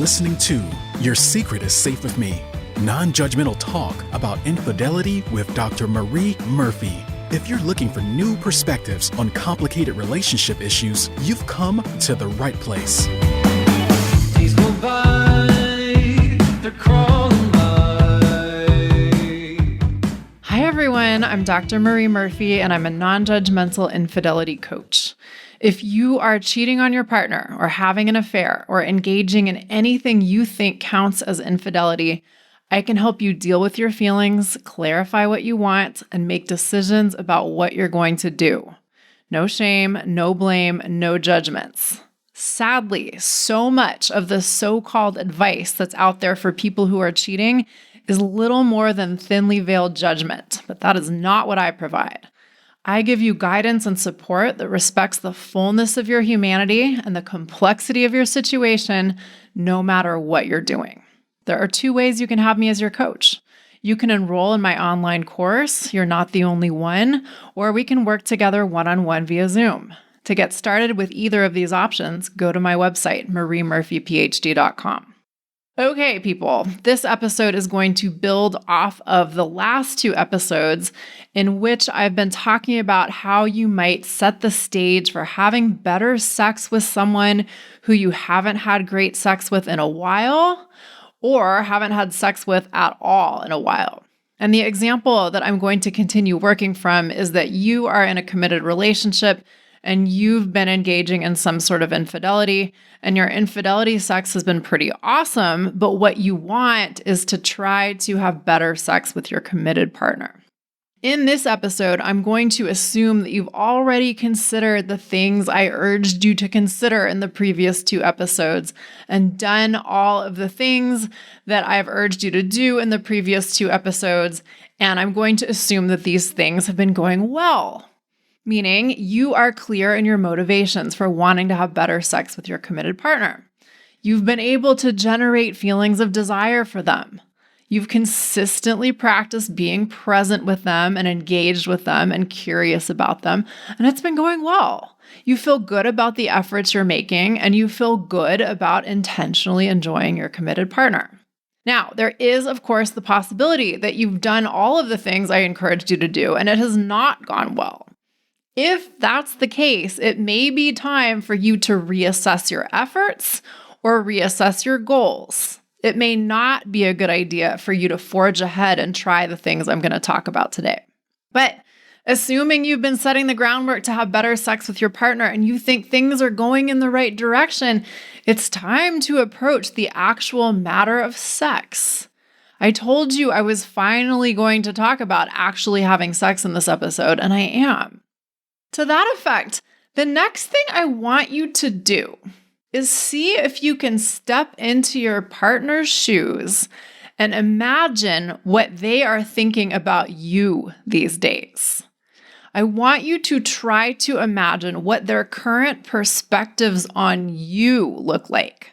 listening to Your Secret is Safe with Me, non-judgmental talk about infidelity with Dr. Marie Murphy. If you're looking for new perspectives on complicated relationship issues, you've come to the right place. Days go by, they're crawling by. Hi everyone, I'm Dr. Marie Murphy and I'm a non-judgmental infidelity coach. If you are cheating on your partner or having an affair or engaging in anything you think counts as infidelity, I can help you deal with your feelings, clarify what you want, and make decisions about what you're going to do. No shame, no blame, no judgments. Sadly, so much of the so-called advice that's out there for people who are cheating is little more than thinly veiled judgment, but that is not what I provide. I give you guidance and support that respects the fullness of your humanity and the complexity of your situation, no matter what you're doing. There are two ways you can have me as your coach. You can enroll in my online course, You're Not the Only One, or we can work together one-on-one via Zoom. To get started with either of these options, go to my website, mariemurphyphd.com. Okay, people, this episode is going to build off of the last two episodes in which I've been talking about how you might set the stage for having better sex with someone who you haven't had great sex with in a while or haven't had sex with at all in a while. And the example that I'm going to continue working from is that you are in a committed relationship and you've been engaging in some sort of infidelity, and your infidelity sex has been pretty awesome, but what you want is to try to have better sex with your committed partner. In this episode, I'm going to assume that you've already considered the things I urged you to consider in the previous two episodes and done all of the things that I've urged you to do in the previous two episodes, and I'm going to assume that these things have been going well. Meaning you are clear in your motivations for wanting to have better sex with your committed partner. You've been able to generate feelings of desire for them. You've consistently practiced being present with them and engaged with them and curious about them, and it's been going well. You feel good about the efforts you're making, and you feel good about intentionally enjoying your committed partner. Now, there is, of course, the possibility that you've done all of the things I encouraged you to do, and it has not gone well. If that's the case, it may be time for you to reassess your efforts or reassess your goals. It may not be a good idea for you to forge ahead and try the things I'm going to talk about today. But assuming you've been setting the groundwork to have better sex with your partner and you think things are going in the right direction, it's time to approach the actual matter of sex. I told you I was finally going to talk about actually having sex in this episode, and I am. To that effect, the next thing I want you to do is see if you can step into your partner's shoes and imagine what they are thinking about you these days. I want you to try to imagine what their current perspectives on you look like.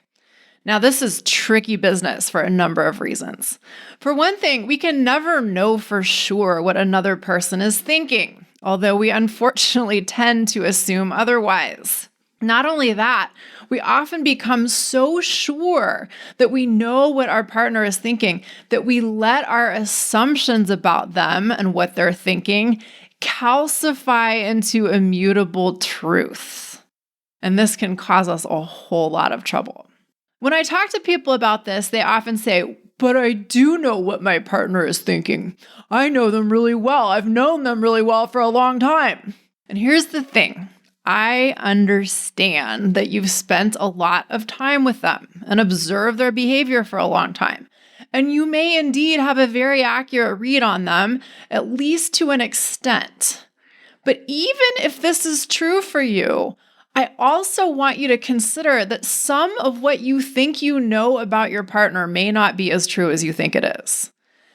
Now, this is tricky business for a number of reasons. For one thing, we can never know for sure what another person is thinking, although we unfortunately tend to assume otherwise. Not only that, we often become so sure that we know what our partner is thinking that we let our assumptions about them and what they're thinking calcify into immutable truth. And this can cause us a whole lot of trouble. When I talk to people about this, they often say, "But I do know what my partner is thinking. I know them really well. I've known them really well for a long time." And here's the thing. I understand that you've spent a lot of time with them and observed their behavior for a long time. And you may indeed have a very accurate read on them, at least to an extent. But even if this is true for you, I also want you to consider that some of what you think you know about your partner may not be as true as you think it is.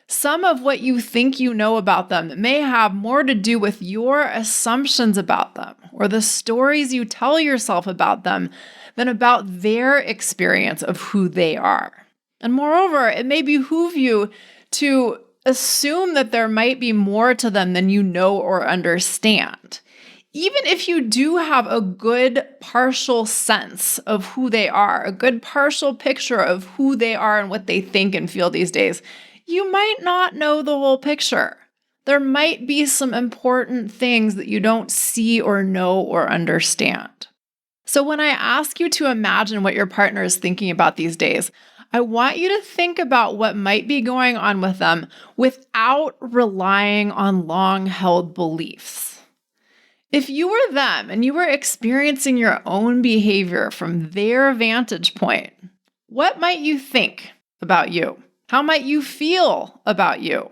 Some of what you think you know about them may have more to do with your assumptions about them or the stories you tell yourself about them than about their experience of who they are. And moreover, it may behoove you to assume that there might be more to them than you know or understand, Even if you do have a good partial sense of who they are, a good partial picture of who they are and what they think and feel these days, you might not know the whole picture. There might be some important things that you don't see or know or understand. So when I ask you to imagine what your partner is thinking about these days, I want you to think about what might be going on with them without relying on long-held beliefs. If you were them and you were experiencing your own behavior from their vantage point, what might you think about you? How might you feel about you?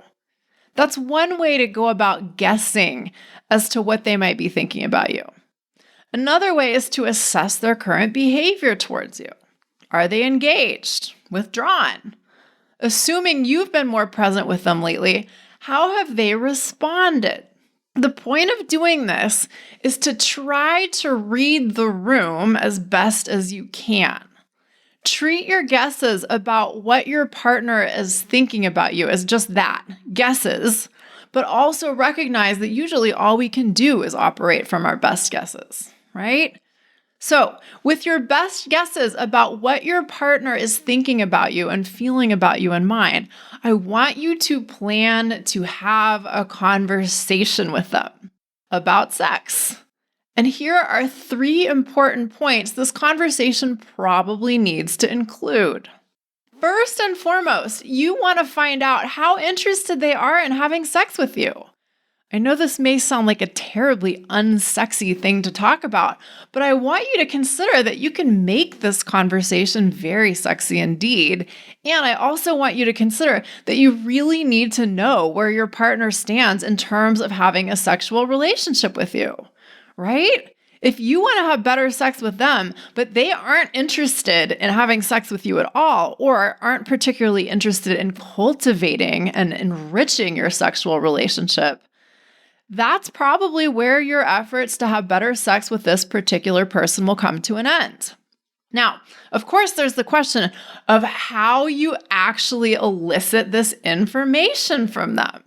That's one way to go about guessing as to what they might be thinking about you. Another way is to assess their current behavior towards you. Are they engaged? Withdrawn? Assuming you've been more present with them lately, how have they responded? The point of doing this is to try to read the room as best as you can. Treat your guesses about what your partner is thinking about you as just that, guesses, but also recognize that usually all we can do is operate from our best guesses, right? So, with your best guesses about what your partner is thinking about you and feeling about you in mind, I want you to plan to have a conversation with them about sex. And here are 3 important points this conversation probably needs to include. First and foremost, you want to find out how interested they are in having sex with you. I know this may sound like a terribly unsexy thing to talk about, but I want you to consider that you can make this conversation very sexy indeed. And I also want you to consider that you really need to know where your partner stands in terms of having a sexual relationship with you, right? If you want to have better sex with them, but they aren't interested in having sex with you at all, or aren't particularly interested in cultivating and enriching your sexual relationship, that's probably where your efforts to have better sex with this particular person will come to an end. Now, of course, there's the question of how you actually elicit this information from them.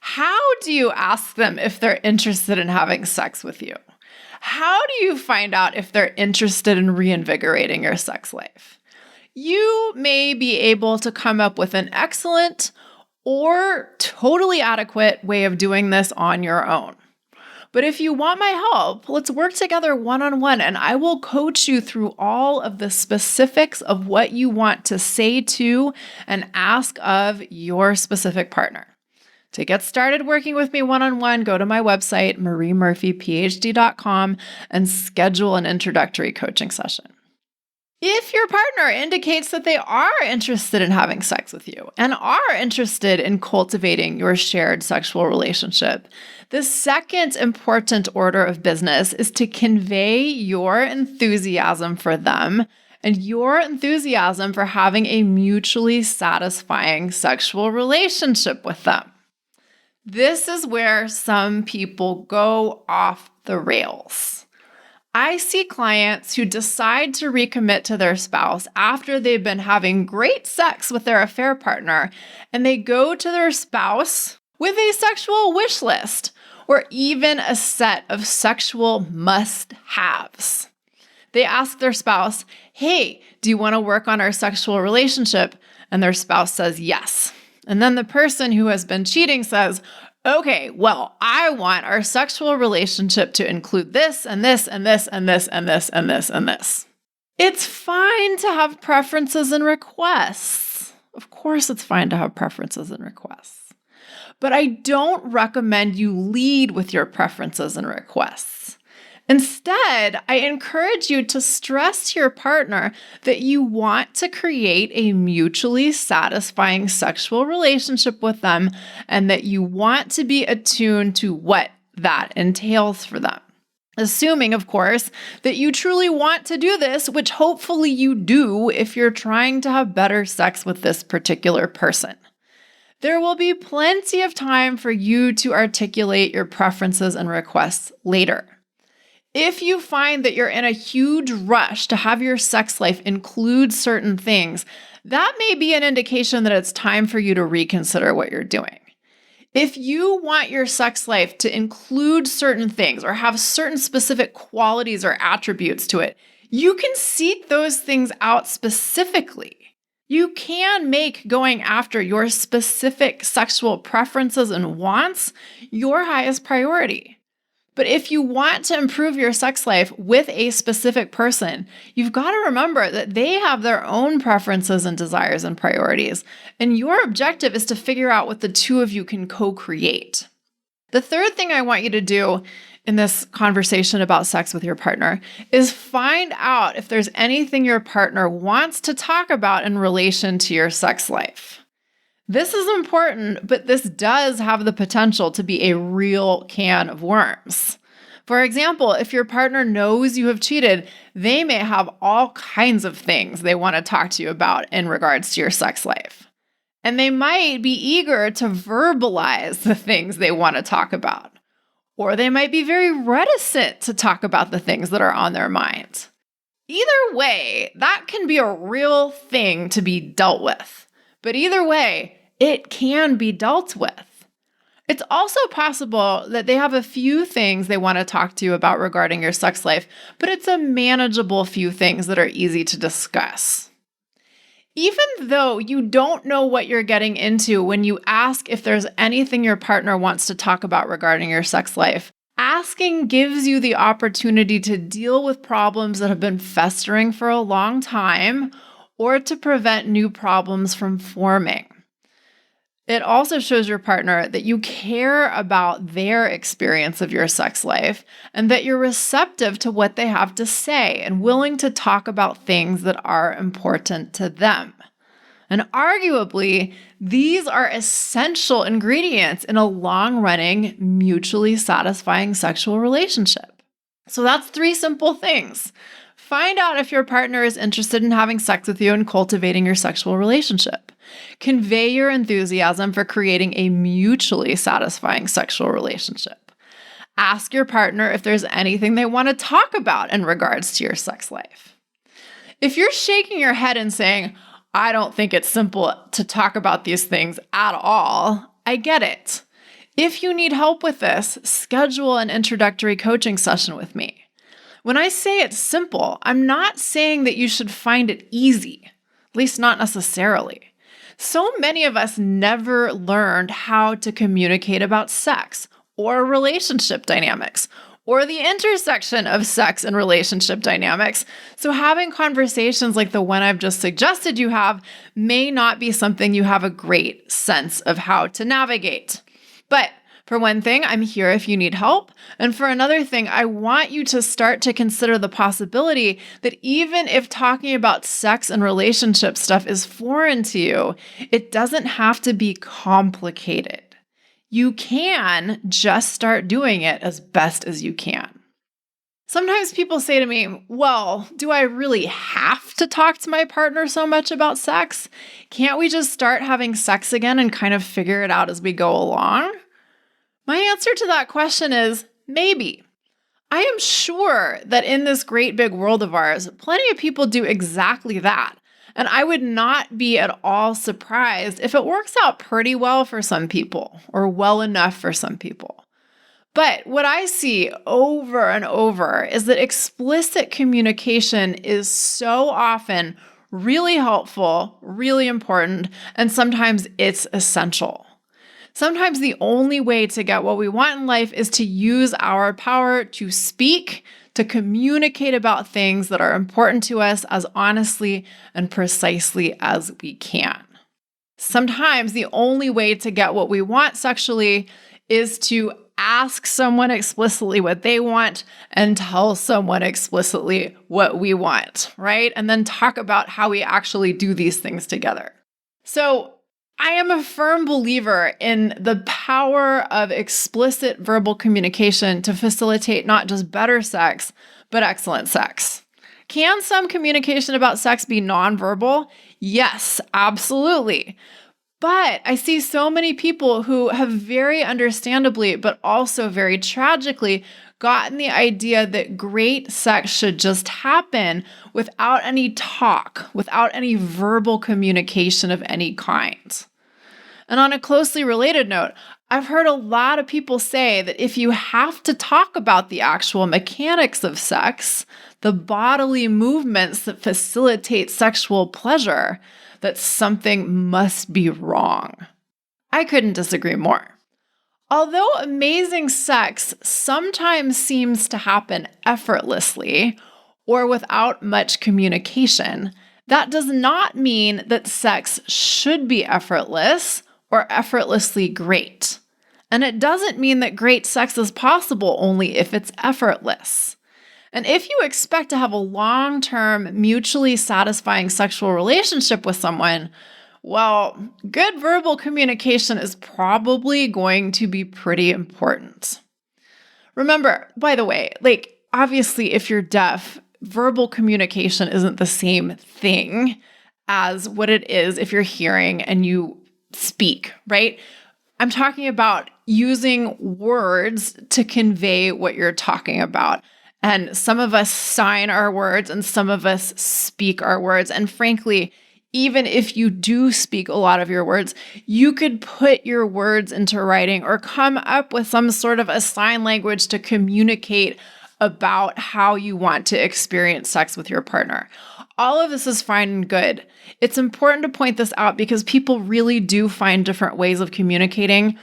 How do you ask them if they're interested in having sex with you? How do you find out if they're interested in reinvigorating your sex life? You may be able to come up with an excellent or totally adequate way of doing this on your own. But if you want my help, let's work together one-on-one and I will coach you through all of the specifics of what you want to say to and ask of your specific partner. To get started working with me one-on-one, go to my website, mariemurphyphd.com, and schedule an introductory coaching session. If your partner indicates that they are interested in having sex with you and are interested in cultivating your shared sexual relationship, the second important order of business is to convey your enthusiasm for them and your enthusiasm for having a mutually satisfying sexual relationship with them. This is where some people go off the rails. I see clients who decide to recommit to their spouse after they've been having great sex with their affair partner, and they go to their spouse with a sexual wish list or even a set of sexual must-haves. They ask their spouse, "Hey, do you want to work on our sexual relationship?" And their spouse says yes. And then the person who has been cheating says, "Okay, well, I want our sexual relationship to include this and this and this and this and this and this and this." It's fine to have preferences and requests. Of course, it's fine to have preferences and requests. But I don't recommend you lead with your preferences and requests. Instead, I encourage you to stress to your partner that you want to create a mutually satisfying sexual relationship with them and that you want to be attuned to what that entails for them. Assuming, of course, that you truly want to do this, which hopefully you do if you're trying to have better sex with this particular person. There will be plenty of time for you to articulate your preferences and requests later. If you find that you're in a huge rush to have your sex life include certain things, that may be an indication that it's time for you to reconsider what you're doing. If you want your sex life to include certain things or have certain specific qualities or attributes to it, you can seek those things out specifically. You can make going after your specific sexual preferences and wants your highest priority. But if you want to improve your sex life with a specific person, you've got to remember that they have their own preferences and desires and priorities. And your objective is to figure out what the two of you can co-create. The third thing I want you to do in this conversation about sex with your partner is find out if there's anything your partner wants to talk about in relation to your sex life. This is important, but this does have the potential to be a real can of worms. For example, if your partner knows you have cheated, they may have all kinds of things they want to talk to you about in regards to your sex life. And they might be eager to verbalize the things they want to talk about. Or they might be very reticent to talk about the things that are on their mind. Either way, that can be a real thing to be dealt with. But either way, it can be dealt with. It's also possible that they have a few things they want to talk to you about regarding your sex life, but it's a manageable few things that are easy to discuss. Even though you don't know what you're getting into when you ask if there's anything your partner wants to talk about regarding your sex life, asking gives you the opportunity to deal with problems that have been festering for a long time or to prevent new problems from forming. It also shows your partner that you care about their experience of your sex life and that you're receptive to what they have to say and willing to talk about things that are important to them. And arguably, these are essential ingredients in a long-running, mutually satisfying sexual relationship. So that's 3 simple things. Find out if your partner is interested in having sex with you and cultivating your sexual relationship. Convey your enthusiasm for creating a mutually satisfying sexual relationship. Ask your partner if there's anything they want to talk about in regards to your sex life. If you're shaking your head and saying, I don't think it's simple to talk about these things at all, I get it. If you need help with this, schedule an introductory coaching session with me. When I say it's simple, I'm not saying that you should find it easy, at least not necessarily. So many of us never learned how to communicate about sex or relationship dynamics or the intersection of sex and relationship dynamics. So having conversations like the one I've just suggested you have may not be something you have a great sense of how to navigate. But for one thing, I'm here if you need help. And for another thing, I want you to start to consider the possibility that even if talking about sex and relationship stuff is foreign to you, it doesn't have to be complicated. You can just start doing it as best as you can. Sometimes people say to me, well, do I really have to talk to my partner so much about sex? Can't we just start having sex again and kind of figure it out as we go along? My answer to that question is maybe. I am sure that in this great big world of ours, plenty of people do exactly that. And I would not be at all surprised if it works out pretty well for some people or well enough for some people. But what I see over and over is that explicit communication is so often really helpful, really important, and sometimes it's essential. Sometimes the only way to get what we want in life is to use our power to speak, to communicate about things that are important to us as honestly and precisely as we can. Sometimes the only way to get what we want sexually is to ask someone explicitly what they want and tell someone explicitly what we want, right? And then talk about how we actually do these things together. So I am a firm believer in the power of explicit verbal communication to facilitate not just better sex, but excellent sex. Can some communication about sex be nonverbal? Yes, absolutely. But I see so many people who have very understandably, but also very tragically, gotten the idea that great sex should just happen without any talk, without any verbal communication of any kind. And on a closely related note, I've heard a lot of people say that if you have to talk about the actual mechanics of sex, the bodily movements that facilitate sexual pleasure, that something must be wrong. I couldn't disagree more. Although amazing sex sometimes seems to happen effortlessly or without much communication, that does not mean that sex should be effortless or effortlessly great. And it doesn't mean that great sex is possible only if it's effortless. And if you expect to have a long-term, mutually satisfying sexual relationship with someone, well, good verbal communication is probably going to be pretty important. Remember, by the way, obviously, if you're deaf, verbal communication isn't the same thing as what it is if you're hearing and you speak, right? I'm talking about using words to convey what you're talking about. And some of us sign our words and some of us speak our words. And frankly, even if you do speak a lot of your words, you could put your words into writing or come up with some sort of a sign language to communicate about how you want to experience sex with your partner. All of this is fine and good. It's important to point this out because people really do find different ways of communicating.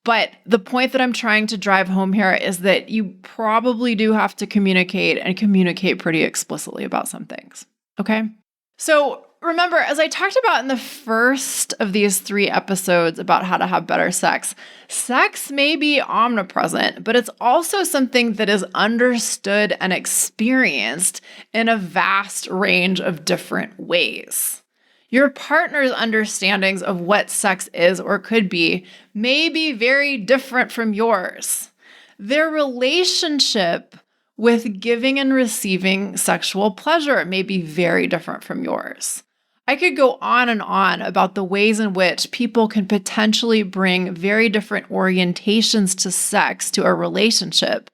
But the point that I'm trying to drive home here is that you probably do have to communicate and communicate pretty explicitly about some things. Okay? So remember, as I talked about in the first of these 3 episodes about how to have better sex, sex may be omnipresent, but it's also something that is understood and experienced in a vast range of different ways. Your partner's understandings of what sex is or could be may be very different from yours. Their relationship with giving and receiving sexual pleasure may be very different from yours. I could go on and on about the ways in which people can potentially bring very different orientations to sex to a relationship.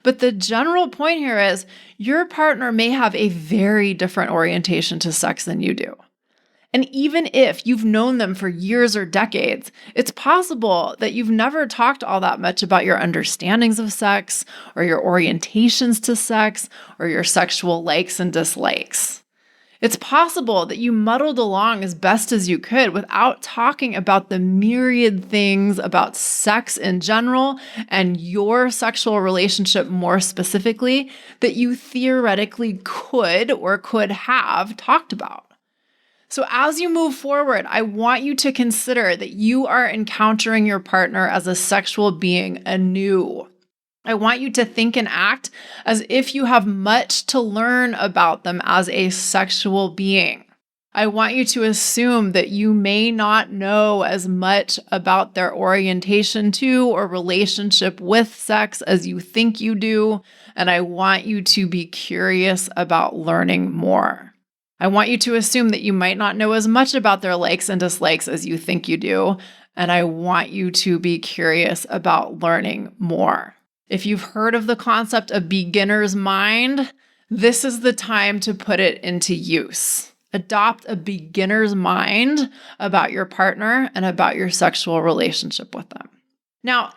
But the general point here is your partner may have a very different orientation to sex than you do. And even if you've known them for years or decades, it's possible that you've never talked all that much about your understandings of sex or your orientations to sex or your sexual likes and dislikes. It's possible that you muddled along as best as you could without talking about the myriad things about sex in general and your sexual relationship more specifically that you theoretically could or could have talked about. So as you move forward, I want you to consider that you are encountering your partner as a sexual being anew. I want you to think and act as if you have much to learn about them as a sexual being. I want you to assume that you may not know as much about their orientation to or relationship with sex as you think you do, and I want you to be curious about learning more. I want you to assume that you might not know as much about their likes and dislikes as you think you do, and I want you to be curious about learning more. If you've heard of the concept of beginner's mind, this is the time to put it into use. Adopt a beginner's mind about your partner and about your sexual relationship with them. Now,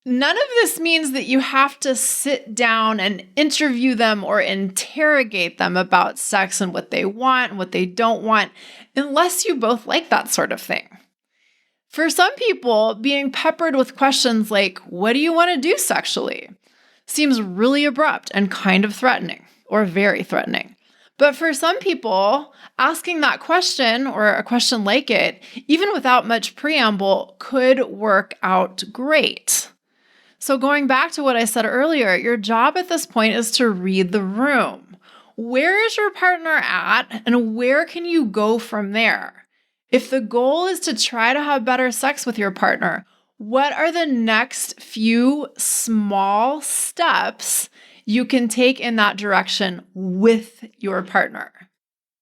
none of this means that you have to sit down and interview them or interrogate them about sex and what they want and what they don't want, unless you both like that sort of thing. For some people, being peppered with questions like, "What do you want to do sexually?" seems really abrupt and kind of threatening, or very threatening. But for some people, asking that question or a question like it, even without much preamble, could work out great. So going back to what I said earlier, your job at this point is to read the room. Where is your partner at, and where can you go from there? If the goal is to try to have better sex with your partner, what are the next few small steps you can take in that direction with your partner?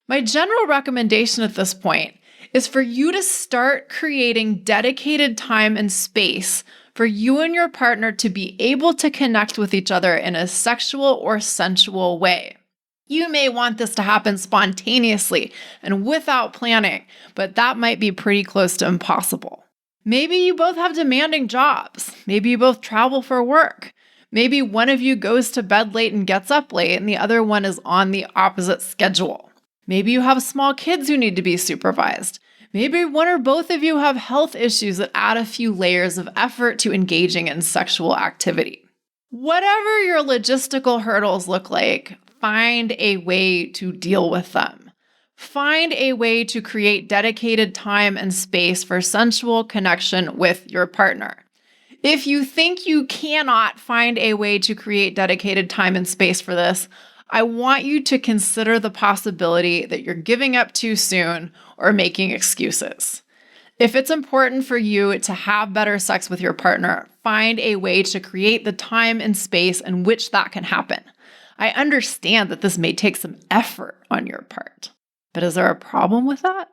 My general recommendation at this point is for you to start creating dedicated time and space for you and your partner to be able to connect with each other in a sexual or sensual way. You may want this to happen spontaneously and without planning, but that might be pretty close to impossible. Maybe you both have demanding jobs. Maybe you both travel for work. Maybe one of you goes to bed late and gets up late, and the other one is on the opposite schedule. Maybe you have small kids who need to be supervised. Maybe one or both of you have health issues that add a few layers of effort to engaging in sexual activity. Whatever your logistical hurdles look like, find a way to deal with them. Find a way to create dedicated time and space for sensual connection with your partner. If you think you cannot find a way to create dedicated time and space for this, I want you to consider the possibility that you're giving up too soon or making excuses. If it's important for you to have better sex with your partner, find a way to create the time and space in which that can happen. I understand that this may take some effort on your part, but is there a problem with that?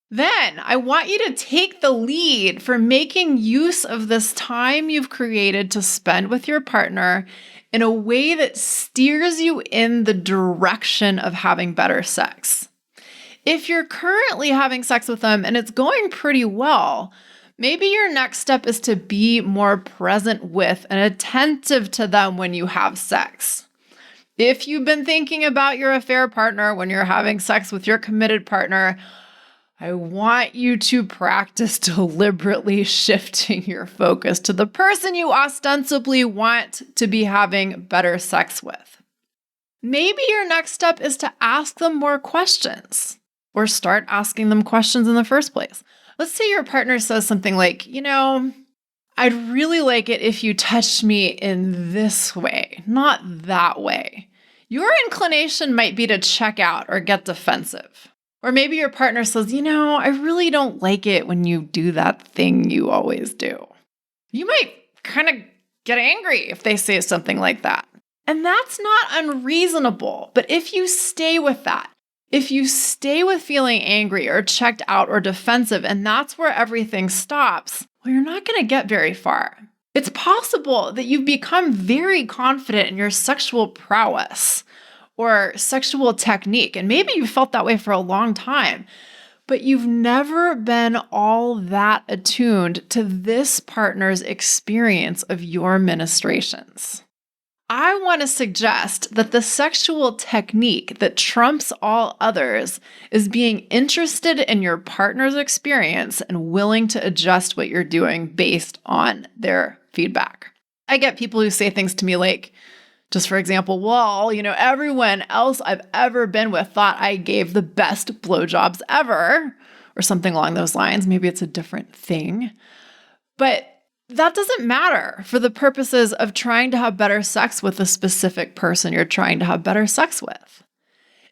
Then I want you to take the lead for making use of this time you've created to spend with your partner in a way that steers you in the direction of having better sex. If you're currently having sex with them and it's going pretty well, maybe your next step is to be more present with and attentive to them when you have sex. If you've been thinking about your affair partner when you're having sex with your committed partner, I want you to practice deliberately shifting your focus to the person you ostensibly want to be having better sex with. Maybe your next step is to ask them more questions or start asking them questions in the first place. Let's say your partner says something like, I'd really like it if you touched me in this way, not that way. Your inclination might be to check out or get defensive. Or maybe your partner says, I really don't like it when you do that thing you always do. You might kind of get angry if they say something like that. And that's not unreasonable. But if you stay with that, if you stay with feeling angry or checked out or defensive, and that's where everything stops, well, you're not going to get very far. It's possible that you've become very confident in your sexual prowess or sexual technique. And maybe you felt that way for a long time, but you've never been all that attuned to this partner's experience of your ministrations. I want to suggest that the sexual technique that trumps all others is being interested in your partner's experience and willing to adjust what you're doing based on their feedback. I get people who say things to me like, just for example, everyone else I've ever been with thought I gave the best blowjobs ever, or something along those lines. Maybe it's a different thing. But that doesn't matter for the purposes of trying to have better sex with the specific person you're trying to have better sex with.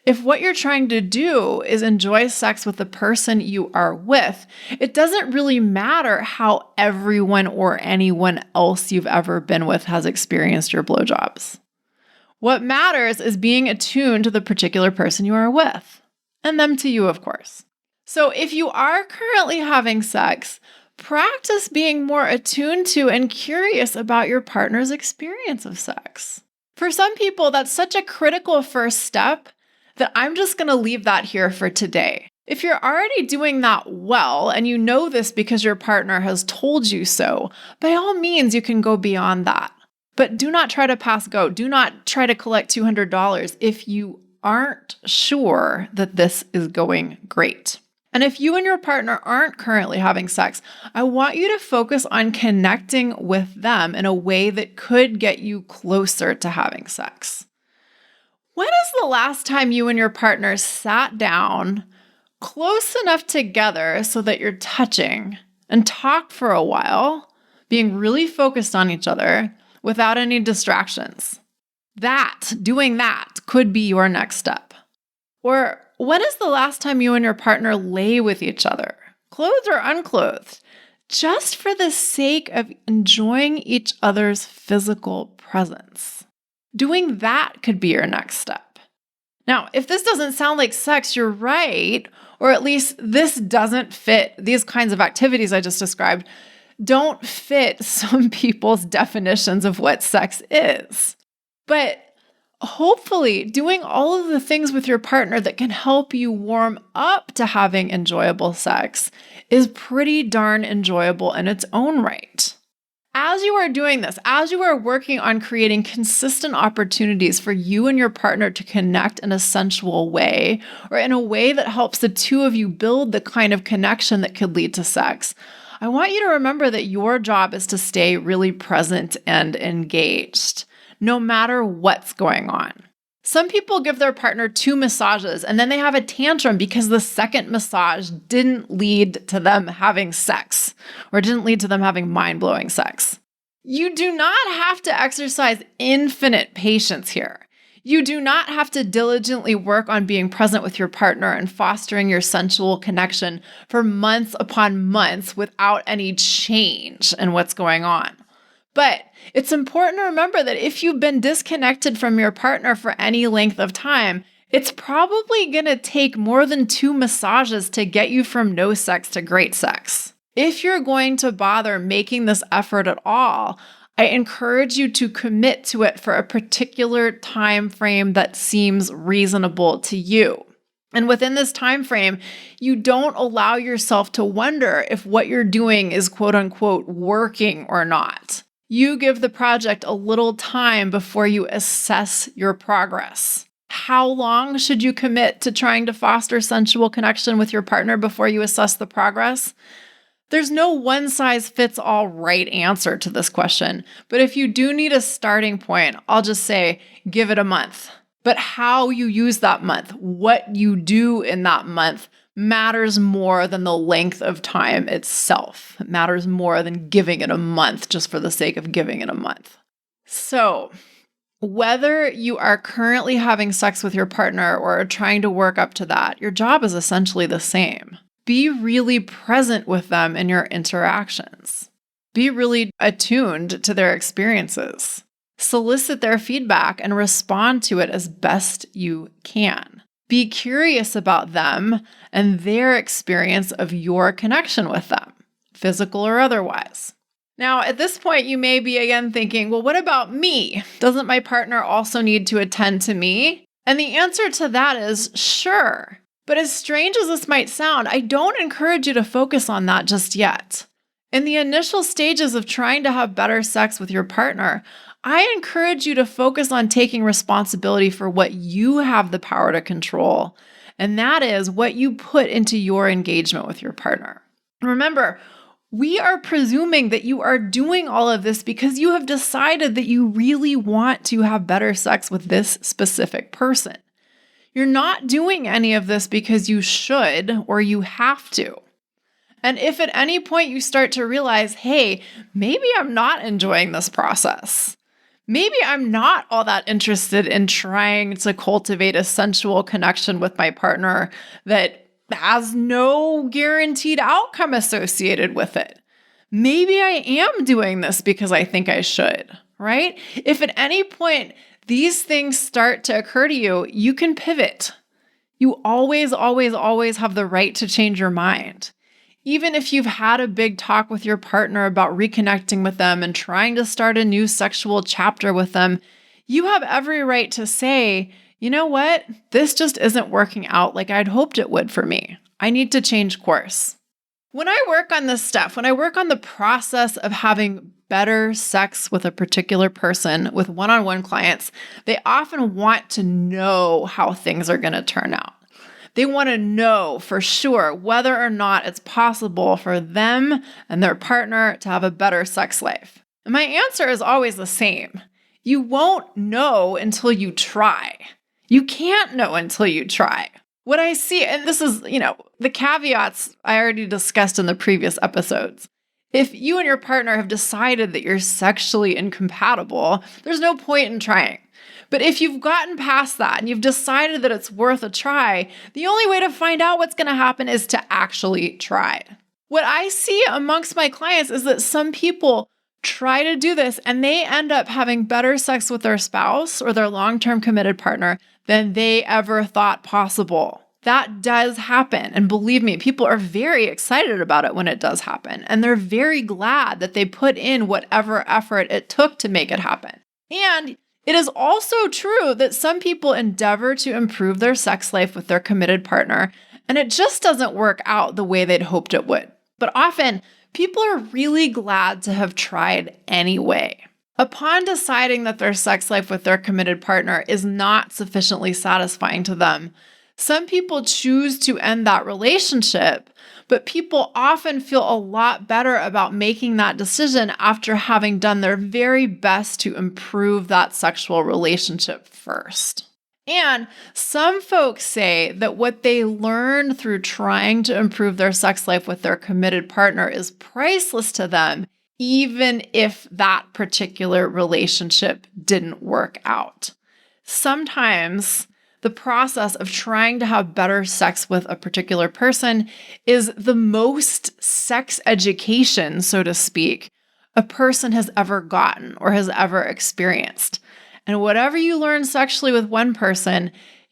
If what you're trying to do is enjoy sex with the person you are with, it doesn't really matter how everyone or anyone else you've ever been with has experienced your blowjobs. What matters is being attuned to the particular person you are with, and them to you, of course. So if you are currently having sex, practice being more attuned to and curious about your partner's experience of sex. For some people, that's such a critical first step that I'm just going to leave that here for today. If you're already doing that well, and you know this because your partner has told you so, by all means, you can go beyond that. But do not try to pass go. Do not try to collect $200 if you aren't sure that this is going great. And if you and your partner aren't currently having sex, I want you to focus on connecting with them in a way that could get you closer to having sex. When is the last time you and your partner sat down close enough together so that you're touching and talked for a while, being really focused on each other without any distractions? Doing that could be your next step. Or when is the last time you and your partner lay with each other, clothed or unclothed, just for the sake of enjoying each other's physical presence? Doing that could be your next step. Now, if this doesn't sound like sex, you're right, or at least this doesn't fit, these kinds of activities I just described don't fit some people's definitions of what sex is. But hopefully doing all of the things with your partner that can help you warm up to having enjoyable sex is pretty darn enjoyable in its own right. As you are doing this, as you are working on creating consistent opportunities for you and your partner to connect in a sensual way, or in a way that helps the two of you build the kind of connection that could lead to sex, I want you to remember that your job is to stay really present and engaged, no matter what's going on. Some people give their partner 2 massages and then they have a tantrum because the second massage didn't lead to them having sex or didn't lead to them having mind-blowing sex. You do not have to exercise infinite patience here. You do not have to diligently work on being present with your partner and fostering your sensual connection for months upon months without any change in what's going on. But it's important to remember that if you've been disconnected from your partner for any length of time, it's probably going to take more than 2 massages to get you from no sex to great sex. If you're going to bother making this effort at all, I encourage you to commit to it for a particular time frame that seems reasonable to you. And within this time frame, you don't allow yourself to wonder if what you're doing is quote unquote working or not. You give the project a little time before you assess your progress. How long should you commit to trying to foster sensual connection with your partner before you assess the progress? There's no one-size-fits-all right answer to this question, but if you do need a starting point, I'll just say give it a month. But how you use that month, what you do in that month, matters more than the length of time itself. It matters more than giving it a month just for the sake of giving it a month. So, whether you are currently having sex with your partner or are trying to work up to that, your job is essentially the same. Be really present with them in your interactions. Be really attuned to their experiences. Solicit their feedback and respond to it as best you can. Be curious about them and their experience of your connection with them, physical or otherwise. Now, at this point, you may be again thinking, well, what about me? Doesn't my partner also need to attend to me? And the answer to that is sure. But as strange as this might sound, I don't encourage you to focus on that just yet. In the initial stages of trying to have better sex with your partner, I encourage you to focus on taking responsibility for what you have the power to control, and that is what you put into your engagement with your partner. Remember, we are presuming that you are doing all of this because you have decided that you really want to have better sex with this specific person. You're not doing any of this because you should or you have to. And if at any point you start to realize, hey, maybe I'm not enjoying this process. Maybe I'm not all that interested in trying to cultivate a sensual connection with my partner that has no guaranteed outcome associated with it. Maybe I am doing this because I think I should, right? If at any point these things start to occur to you, you can pivot. You always, always, always have the right to change your mind. Even if you've had a big talk with your partner about reconnecting with them and trying to start a new sexual chapter with them, you have every right to say, you know what? This just isn't working out like I'd hoped it would for me. I need to change course. When I work on this stuff, when I work on the process of having better sex with a particular person with one-on-one clients, they often want to know how things are going to turn out. They want to know for sure whether or not it's possible for them and their partner to have a better sex life. And my answer is always the same. You won't know until you try. You can't know until you try. What I see, and this is, the caveats I already discussed in the previous episodes. If you and your partner have decided that you're sexually incompatible, there's no point in trying. But if you've gotten past that and you've decided that it's worth a try, the only way to find out what's going to happen is to actually try. What I see amongst my clients is that some people try to do this and they end up having better sex with their spouse or their long-term committed partner than they ever thought possible. That does happen. And believe me, people are very excited about it when it does happen. And they're very glad that they put in whatever effort it took to make it happen. And It is also true that some people endeavor to improve their sex life with their committed partner, and it just doesn't work out the way they'd hoped it would. But often, people are really glad to have tried anyway. Upon deciding that their sex life with their committed partner is not sufficiently satisfying to them, some people choose to end that relationship, but people often feel a lot better about making that decision after having done their very best to improve that sexual relationship first. And some folks say that what they learned through trying to improve their sex life with their committed partner is priceless to them, even if that particular relationship didn't work out. Sometimes the process of trying to have better sex with a particular person is the most sex education, so to speak, a person has ever gotten or has ever experienced. And whatever you learn sexually with one person,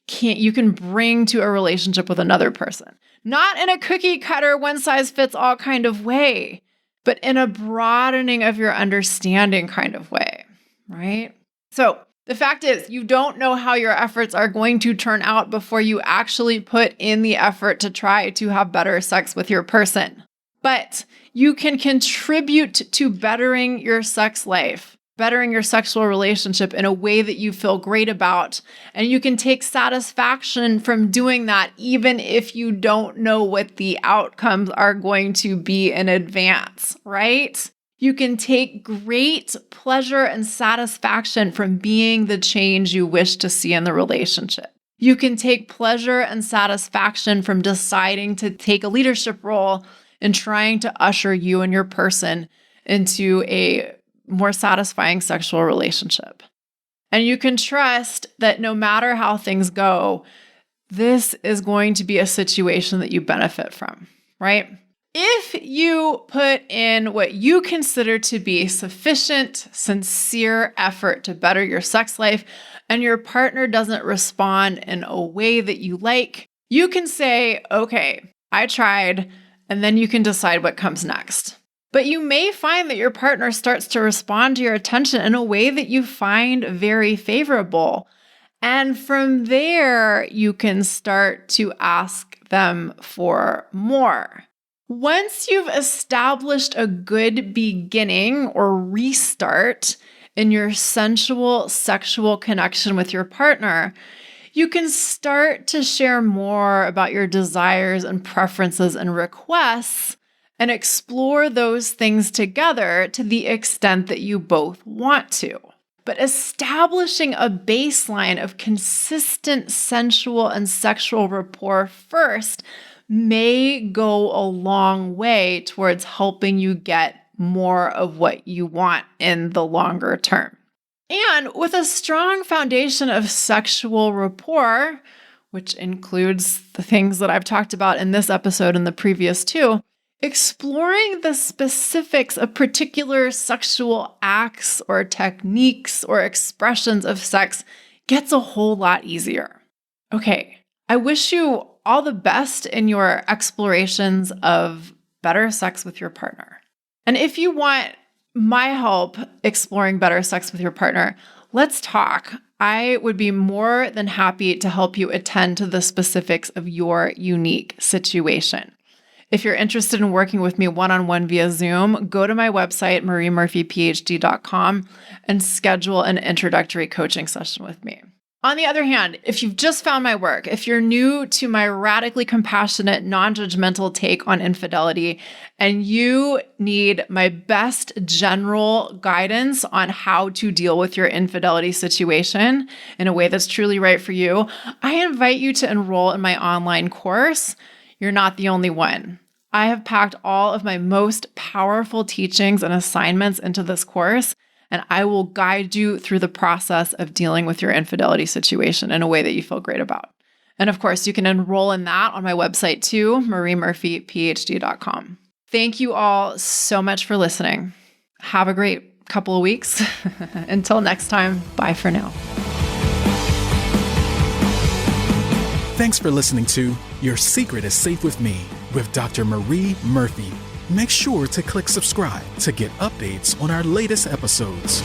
you can bring to a relationship with another person. Not in a cookie cutter, one size fits all kind of way, but in a broadening of your understanding kind of way, right? So the fact is, you don't know how your efforts are going to turn out before you actually put in the effort to try to have better sex with your person. But you can contribute to bettering your sex life, bettering your sexual relationship in a way that you feel great about. And you can take satisfaction from doing that, even if you don't know what the outcomes are going to be in advance, right? You can take great pleasure and satisfaction from being the change you wish to see in the relationship. You can take pleasure and satisfaction from deciding to take a leadership role in trying to usher you and your person into a more satisfying sexual relationship. And you can trust that no matter how things go, this is going to be a situation that you benefit from, right? If you put in what you consider to be sufficient, sincere effort to better your sex life, and your partner doesn't respond in a way that you like, you can say, okay, I tried, and then you can decide what comes next. But you may find that your partner starts to respond to your attention in a way that you find very favorable. And from there, you can start to ask them for more. Once you've established a good beginning or restart in your sensual sexual connection with your partner, you can start to share more about your desires and preferences and requests and explore those things together to the extent that you both want to. But establishing a baseline of consistent sensual and sexual rapport first may go a long way towards helping you get more of what you want in the longer term. And with a strong foundation of sexual rapport, which includes the things that I've talked about in this episode and the previous two, exploring the specifics of particular sexual acts or techniques or expressions of sex gets a whole lot easier. Okay, I wish you all the best in your explorations of better sex with your partner. And if you want my help exploring better sex with your partner, let's talk. I would be more than happy to help you attend to the specifics of your unique situation. If you're interested in working with me one-on-one via Zoom, go to my website, mariemurphyphd.com, and schedule an introductory coaching session with me. On the other hand, if you've just found my work, if you're new to my radically compassionate, non-judgmental take on infidelity, and you need my best general guidance on how to deal with your infidelity situation in a way that's truly right for you, I invite you to enroll in my online course. You're not the only one. I have packed all of my most powerful teachings and assignments into this course, and I will guide you through the process of dealing with your infidelity situation in a way that you feel great about. And of course, you can enroll in that on my website too, mariemurphyphd.com. Thank you all so much for listening. Have a great couple of weeks. Until next time, bye for now. Thanks for listening to Your Secret is Safe with Me with Dr. Marie Murphy. Make sure to click subscribe to get updates on our latest episodes.